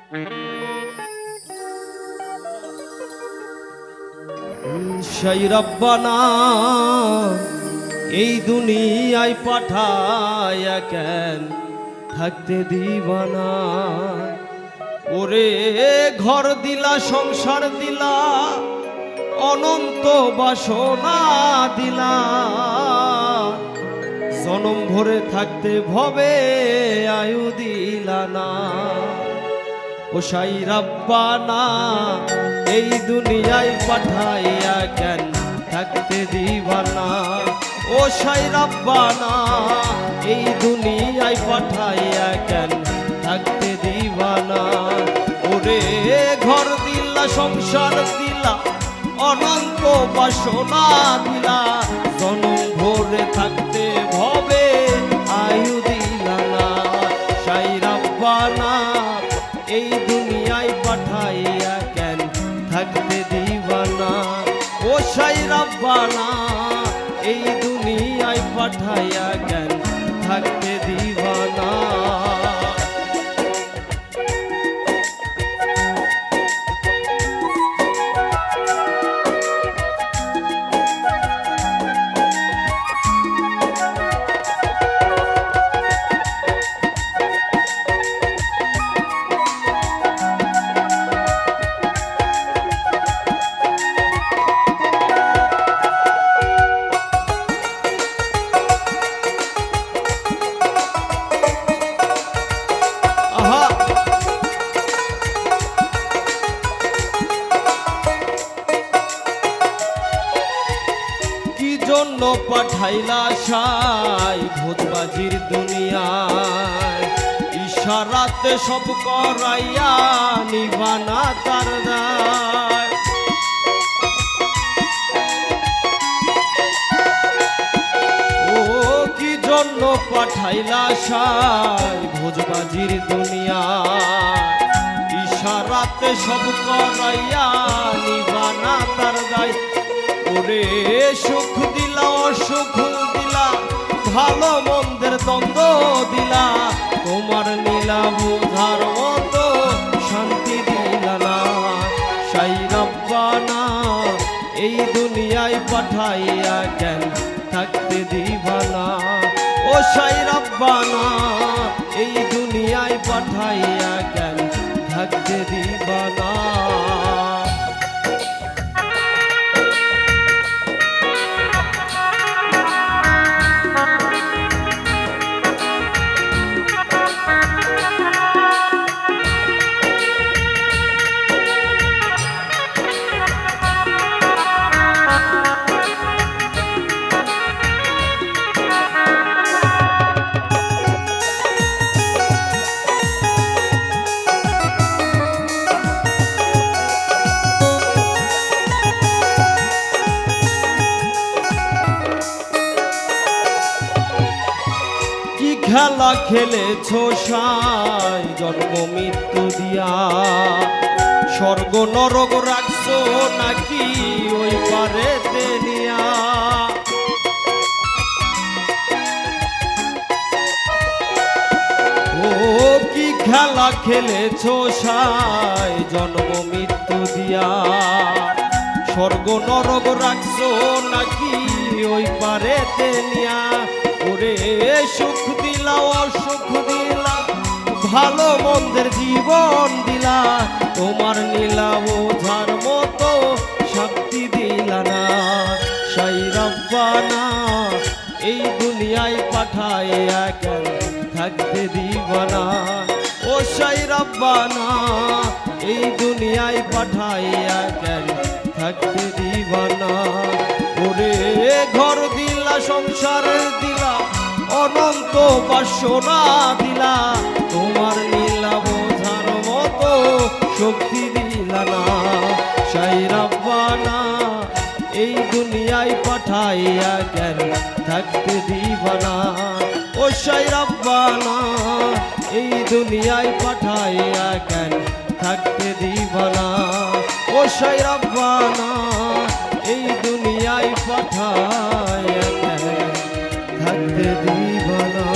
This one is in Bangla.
সেই রব্বানা এই দুনিয়ায় পাঠায়া কেন থাকতে দিবানা। ওরে ঘর দিলা, সংসার দিলা, অনন্ত বাসনা দিলা, জনম ভরে থাকতে ভবে আয়ু দিলা না। ও সাই রব্বানা এই দুনিয়ায় পাঠাইয়া কেন থাকতে দিবানা। ও সাই রব্বানা এই দুনিয়ায় পাঠাইয়া কেন থাকতে দিবানা। ওরে ঘর দিলা, সংসার দিলা, অনন্ত বাসনা দিলা, জনম ভরে থাকতে ভবে আয়ু দিলা না। সাই রব্বানা এই দুনিয়ায় পাঠাইয়া কেন থাকতে দিবানা। ও সাই রব্বানা এই দুনিয়ায় পাঠাইয়া কেন থাকতে দিবানা। জন্য পাঠাইলা সাই ভোজবাজির দুনিয়ায়, ইশারাতে সব করাইয়া নিবানা তার দায়। ও কি জন্য পাঠাইলা সাই ভোজবাজির দুনিয়ায়, ইশারাতে সব করাইয়া নিবানা তার দায়। ওরে সুখ দিলা, অসুখ দিলা, ভালো মন্দের দ্বন্দ্ব দিলা, তোমার নীলা বোঝার মতো শান্তি দিলা না। সাই রব্বানা এই দুনিয়ায় পাঠাইয়া কেন থাকতে দিবানা। ও সাই রব্বানা এই দুনিয়ায় পাঠাইয়া কেন থাকতে দিবানা। খেলা খেলেছো সাই জন্ম মৃত্যু দিয়া, স্বর্গ নরক রাখছো নাকি ওই পারেতে নিয়া। ও কি খেলা খেলেছো সাই জন্ম মৃত্যু দিয়া, স্বর্গ নরক রাখছো নাকি ওই পারেতে নিয়া। ওরে সুখ দিলা, অসুখ দিলা, ভালো মন্দের জীবন দিলা, তোমার নীলা বোঝার মতো শক্তি দিলা না। সাই রব্বানা এই দুনিয়ায় পাঠাইয়া কেন থাকতে দিবানা। ও সাই রব্বানা এই দুনিয়ায় পাঠাইয়া কেন থাকতে দিবানা। ওরে ঘর দিলা, সংসার দিলা, অনন্ত বাসনা দিলা, তোমার নীলা বোঝার মতো শক্তি দিলা না। সাই রব্বানা এই দুনিয়ায় পাঠাইয়া কেন থাকতে দিবানা। ও সাই রব্বানা এই দুনিয়ায় পাঠাইয়া কেন থাকতে দিবানা। ও সাই রব্বানা এই দুনিয়ায় পাঠাইয়া কেন থাকতে দিবানা।